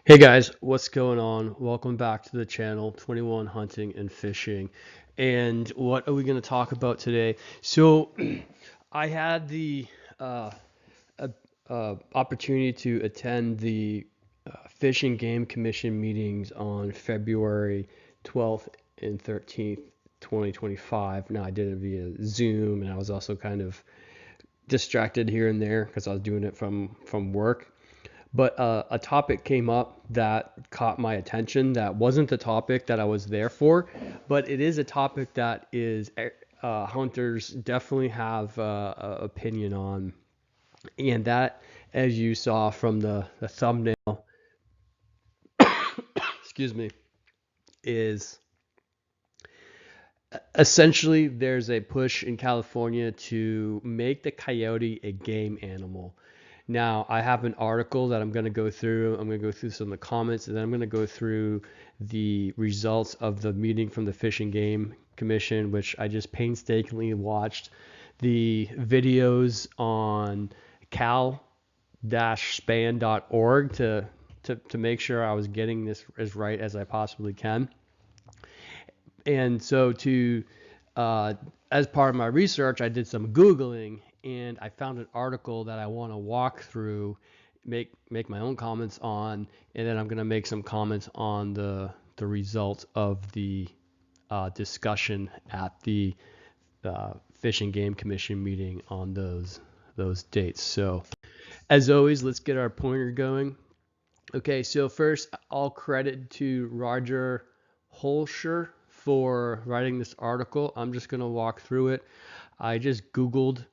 Hey guys, what's going on? Welcome back to the channel 21 Hunting and Fishing. And what are we going to talk about today? So, I had the uh, uh, opportunity to attend the Fish and Game Commission meetings on February 12th and 13th, 2025. Now, I did it via Zoom, and I was also kind of distracted here and there because I was doing it from work. But a topic came up that caught my attention that wasn't the topic that I was there for, but it is a topic that is hunters definitely have a opinion on. And that, as you saw from the thumbnail, excuse me, is essentially there's a push in California to make the coyote a game animal. Now, I have an article that I'm going to go through. I'm going to go through some of the comments, and then I'm going to go through the results of the meeting from the Fish and Game Commission, which I just painstakingly watched the videos on cal-span.org to make sure I was getting this as right as I possibly can. And so uh, as part of my research, I did some Googling and I found an article that I want to walk through, make my own comments on, and then I'm going to make some comments on the results of the discussion at the Fish and Game Commission meeting on those dates. So as always, let's get our pointer going. Okay, so first, all credit to Roger Holscher for writing this article. I'm just going to walk through it. I just Googled,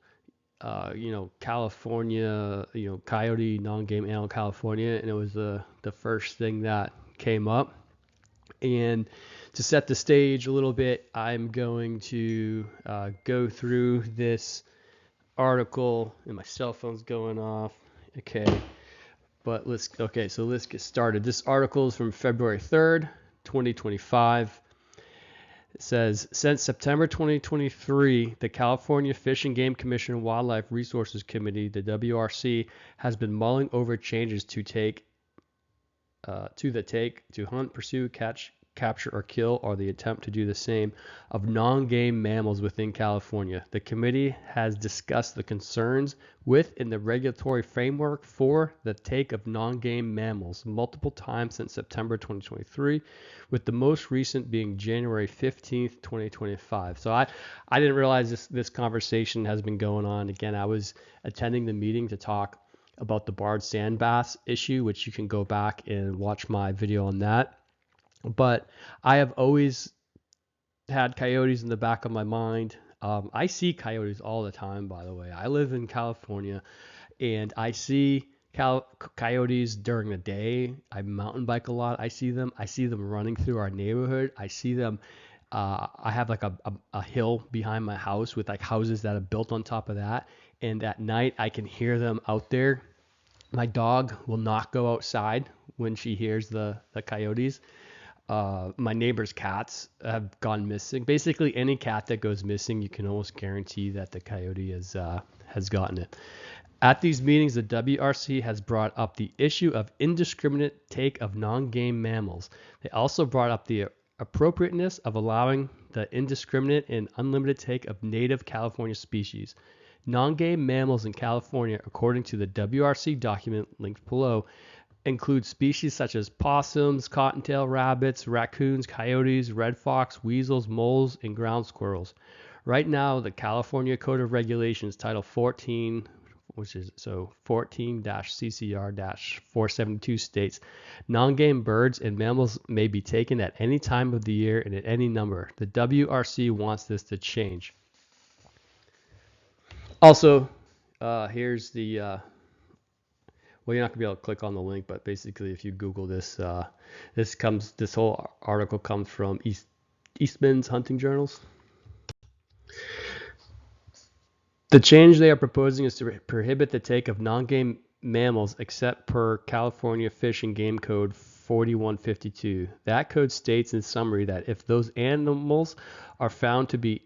California, coyote non-game animal California, and it was the first thing that came up. And to set the stage a little bit, I'm going to go through this article, and my cell phone's going off. Okay. So let's get started. This article is from February 3rd, 2025. It says, since September 2023, the California Fish and Game Commission Wildlife Resources Committee, the WRC, has been mulling over changes to hunt, pursue, catch, capture, or kill, or the attempt to do the same, of non-game mammals within California. The committee has discussed the concerns within the regulatory framework for the take of non-game mammals multiple times since September 2023, with the most recent being January 15th, 2025. So I didn't realize this conversation has been going on. Again, I was attending the meeting to talk about the barred sand bass issue, which you can go back and watch my video on that. But I have always had coyotes in the back of my mind. I see coyotes all the time, by the way. I live in California and I see coyotes during the day. I mountain bike a lot. I see them. I see them running through our neighborhood. I see them. I have like a hill behind my house with like houses that are built on top of that. And at night, I can hear them out there. My dog will not go outside when she hears the coyotes. My neighbor's cats have gone missing. Basically, any cat that goes missing, you can almost guarantee that the coyote has gotten it. At these meetings, the WRC has brought up the issue of indiscriminate take of non-game mammals. They also brought up the appropriateness of allowing the indiscriminate and unlimited take of native California species. Non-game mammals in California, according to the WRC document linked below, include species such as possums, cottontail rabbits, raccoons, coyotes, red fox, weasels, moles, and ground squirrels. Right now, the California Code of Regulations, Title 14, which is 14-CCR-472 states, non-game birds and mammals may be taken at any time of the year and at any number. The WRC wants this to change. Also, here's the well, you're not gonna be able to click on the link, but basically, if you Google this, this whole article comes from Eastman's Hunting Journals. The change they are proposing is to prohibit the take of non-game mammals except per California Fish and Game Code 4152. That code states in summary that if those animals are found to be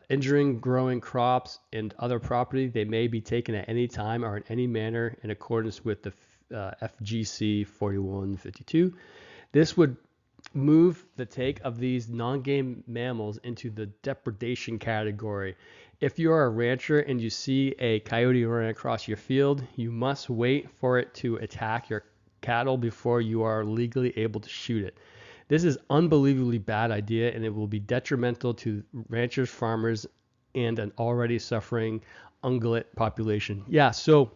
injuring growing crops and other property, they may be taken at any time or in any manner in accordance with the FGC 4152. This would move the take of these non-game mammals into the depredation category. If you are a rancher and you see a coyote running across your field, you must wait for it to attack your cattle before you are legally able to shoot it. This is unbelievably bad idea, and it will be detrimental to ranchers, farmers, and an already suffering ungulate population. Yeah, so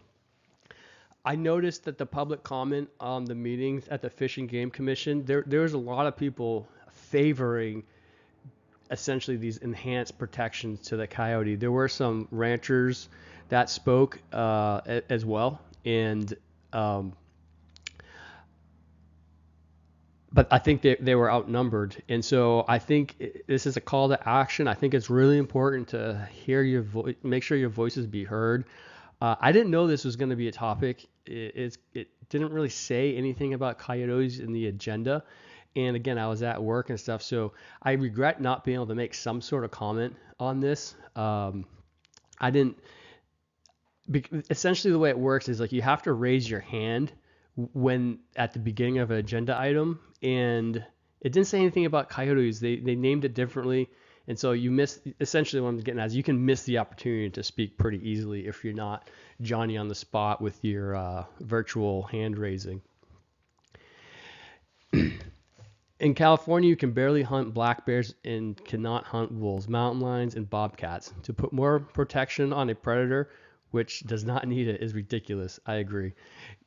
I noticed that the public comment on the meetings at the Fish and Game Commission, there's a lot of people favoring essentially these enhanced protections to the coyote. There were some ranchers that spoke as well, and but I think they were outnumbered. And so I think this is a call to action. I think it's really important to hear your voice, make sure your voices be heard. I didn't know this was going to be a topic. It didn't really say anything about coyotes in the agenda. And again, I was at work and stuff, so I regret not being able to make some sort of comment on this. I didn't. Essentially, the way it works is like you have to raise your hand when at the beginning of an agenda item, and it didn't say anything about coyotes. They named it differently, and so you miss. Essentially, what I'm getting at is you can miss the opportunity to speak pretty easily if you're not Johnny on the spot with your virtual hand raising. In California, you can barely hunt black bears and cannot hunt wolves, mountain lions, and bobcats. To put more protection on a predator, which does not need it, is ridiculous. I agree.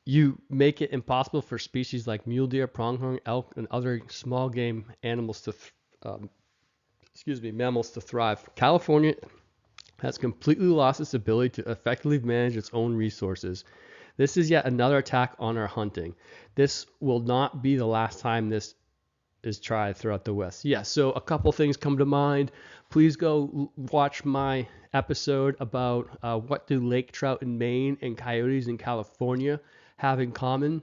You make it impossible for species like mule deer, pronghorn, elk, and other small game animals to, mammals to thrive. California has completely lost its ability to effectively manage its own resources. This is yet another attack on our hunting. This will not be the last time this is tried throughout the West. Yeah, so a couple things come to mind. Please go watch my episode about what do lake trout in Maine and coyotes in California have in common.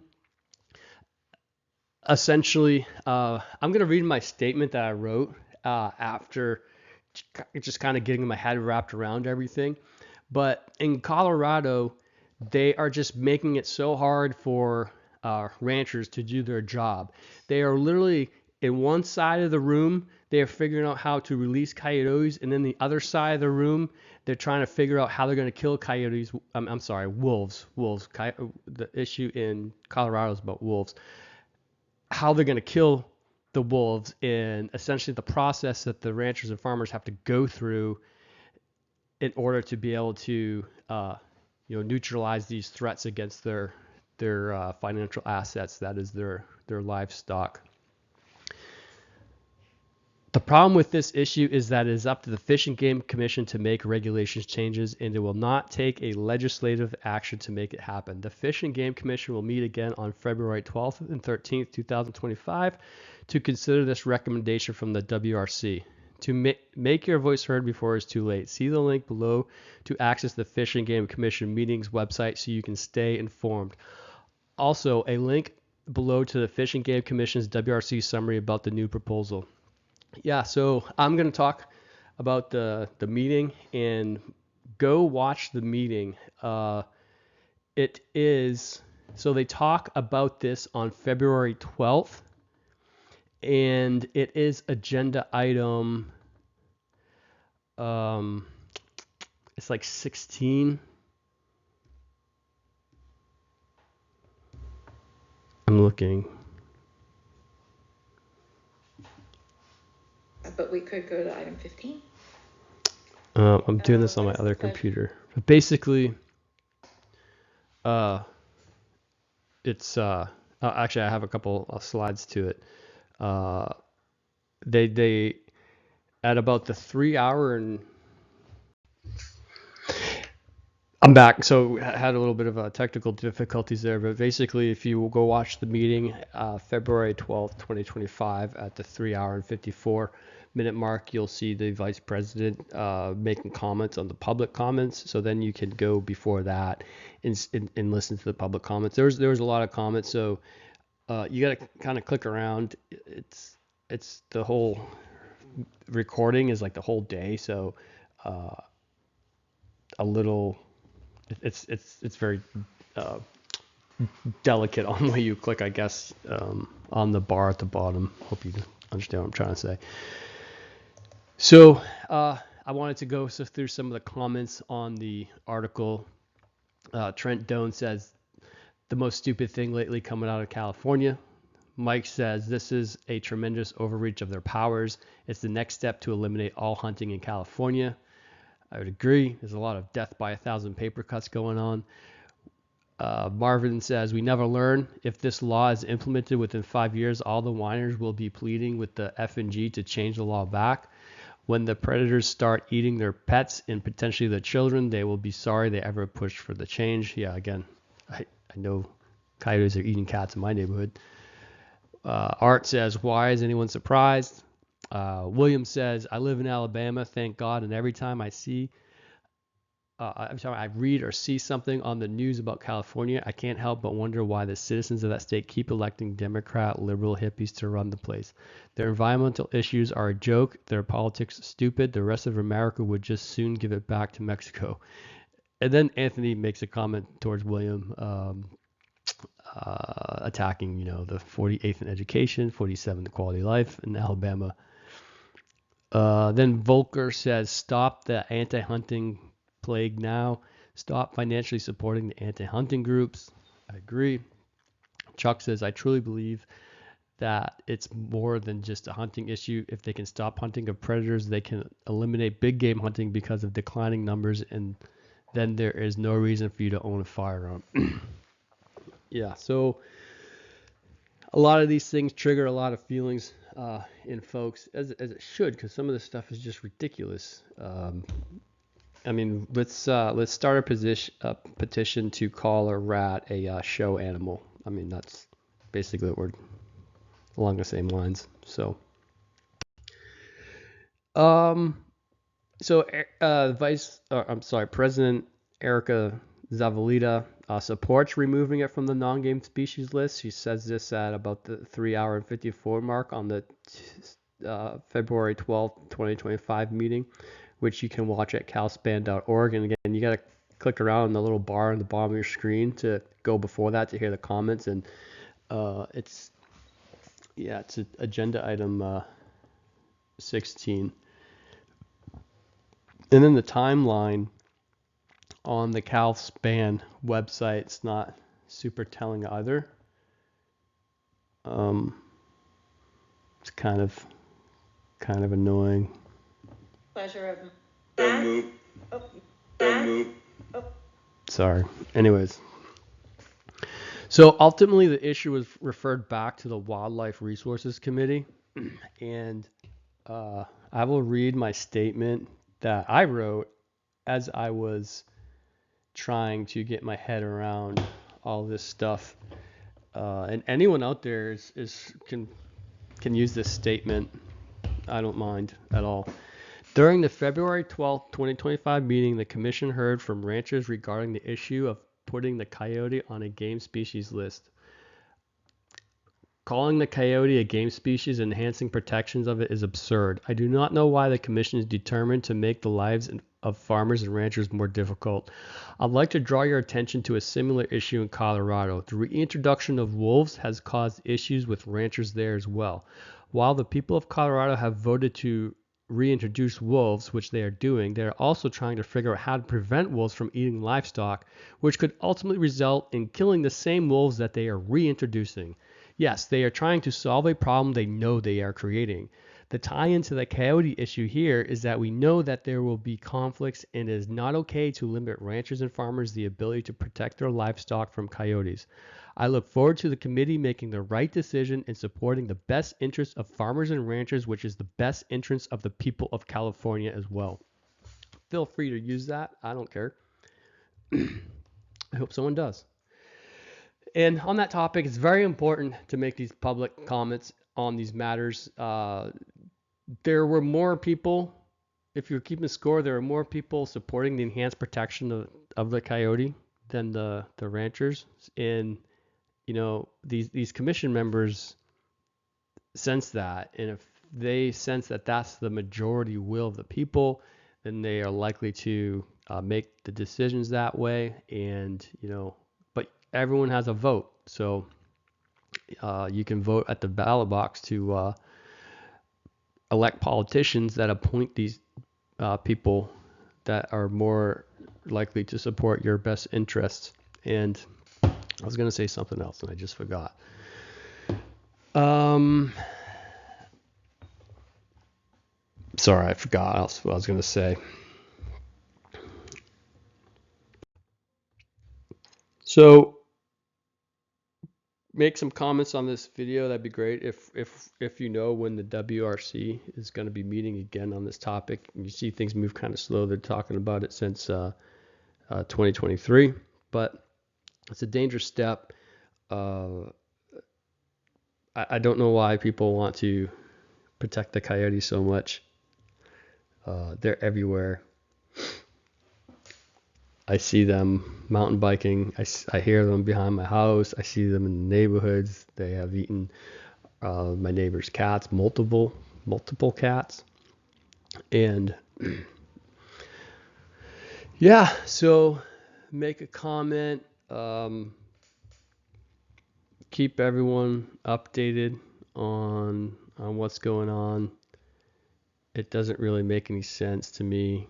Essentially, I'm going to read my statement that I wrote after just kind of getting my head wrapped around everything. But in Colorado, they are just making it so hard for ranchers to do their job. They are literally in one side of the room, they are figuring out how to release coyotes, and then the other side of the room, they're trying to figure out how they're going to kill coyotes. I'm sorry, wolves. The issue in Colorado is about wolves. How they're going to kill the wolves, and essentially the process that the ranchers and farmers have to go through in order to be able to, neutralize these threats against their financial assets. That is their livestock. The problem with this issue is that it is up to the Fish and Game Commission to make regulations changes, and it will not take a legislative action to make it happen. The Fish and Game Commission will meet again on February 12th and 13th, 2025 to consider this recommendation from the WRC. To make your voice heard before it's too late, see the link below to access the Fish and Game Commission meetings website so you can stay informed. Also, a link below to the Fish and Game Commission's WRC summary about the new proposal. Yeah, so I'm going to talk about the meeting, and go watch the meeting. It is, so they talk about this on February 12th, and it is agenda item, it's like 16. I'm looking. But we could go to item 15. I'm doing this on my other computer. But basically, it's actually I have a couple of slides to it. They at about the 3 hour and I'm back. So had a little bit of technical difficulties there, but basically, if you go watch the meeting, February 12th, 2025, at the 3 hour and 54-minute mark, you'll see the vice president making comments on the public comments. So then you can go before that and listen to the public comments. There was a lot of comments, so you got to kind of click around. It's the whole recording is like the whole day, so a little. It's very delicate on where you click, I guess, on the bar at the bottom. Hope you understand what I'm trying to say. So I wanted to go through some of the comments on the article. Trent Doan says, the most stupid thing lately coming out of California. Mike says, this is a tremendous overreach of their powers. It's the next step to eliminate all hunting in California. I would agree. There's a lot of death by 1,000 paper cuts going on. Marvin says, we never learn. If this law is implemented within 5 years, all the whiners will be pleading with the F&G to change the law back. When the predators start eating their pets and potentially their children, they will be sorry they ever pushed for the change. Yeah, again, I know coyotes are eating cats in my neighborhood. Art says, why is anyone surprised? William says, I live in Alabama, thank God, and every time I read or see something on the news about California, I can't help but wonder why the citizens of that state keep electing Democrat liberal hippies to run the place. Their environmental issues are a joke. Their politics stupid. The rest of America would just soon give it back to Mexico. And then Anthony makes a comment towards William, attacking, the 48th in education, 47th in quality of life in Alabama. Then Volker says, stop the anti-hunting plague now. Stop financially supporting the anti-hunting groups. I agree. Chuck says, I truly believe that it's more than just a hunting issue. If they can stop hunting of predators, they can eliminate big game hunting because of declining numbers, and then there is no reason for you to own a firearm. Yeah, so a lot of these things trigger a lot of feelings in folks, as it should, because some of this stuff is just ridiculous. Let's start a petition to call a rat a show animal. That's basically what we're along the same lines. So, President Erica Zavalita supports removing it from the non-game species list. She says this at about the 3 hour and 54 mark on the February 12th, 2025 meeting, which you can watch at calspan.org. And again, you got to click around on the little bar on the bottom of your screen to go before that to hear the comments. And it's agenda item 16. And then the timeline on the CalSpan website, it's not super telling either. It's kind of annoying. Pleasure of Don't move. Sorry. Anyways. So ultimately the issue was referred back to the Wildlife Resources Committee. And I will read my statement that I wrote as I was trying to get my head around all this stuff. And anyone out there can use this statement. I don't mind at all. During the February 12th, 2025 meeting, the commission heard from ranchers regarding the issue of putting the coyote on a game species list. Calling the coyote a game species and enhancing protections of it is absurd. I do not know why the commission is determined to make the lives of farmers and ranchers more difficult. I'd like to draw your attention to a similar issue in Colorado. The reintroduction of wolves has caused issues with ranchers there as well. While the people of Colorado have voted to reintroduce wolves, which they are doing, they are also trying to figure out how to prevent wolves from eating livestock, which could ultimately result in killing the same wolves that they are reintroducing. Yes, they are trying to solve a problem they know they are creating. The tie-in to the coyote issue here is that we know that there will be conflicts, and it is not okay to limit ranchers and farmers the ability to protect their livestock from coyotes. I look forward to the committee making the right decision and supporting the best interests of farmers and ranchers, which is the best interest of the people of California as well. Feel free to use that. I don't care. I hope someone does. And on that topic, it's very important to make these public comments on these matters. There were more people, if you're keeping score, there were more people supporting the enhanced protection of the coyote than the ranchers. And, these commission members sense that. And if they sense that that's the majority will of the people, then they are likely to make the decisions that way. And, but everyone has a vote. So you can vote at the ballot box to elect politicians that appoint these people that are more likely to support your best interests. And I was going to say something else and I just forgot. Sorry, I forgot what I was going to say. So make some comments on this video. That'd be great. If you know when the WRC is going to be meeting again on this topic, you see things move kind of slow. They're talking about it since 2023, but it's a dangerous step. I don't know why people want to protect the coyotes so much. They're everywhere. I see them mountain biking. I hear them behind my house. I see them in the neighborhoods. They have eaten my neighbor's cats, multiple cats. And yeah, so make a comment. Keep everyone updated on what's going on. It doesn't really make any sense to me.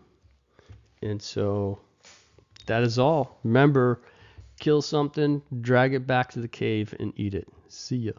And so that is all. Remember, kill something, drag it back to the cave, and eat it. See ya.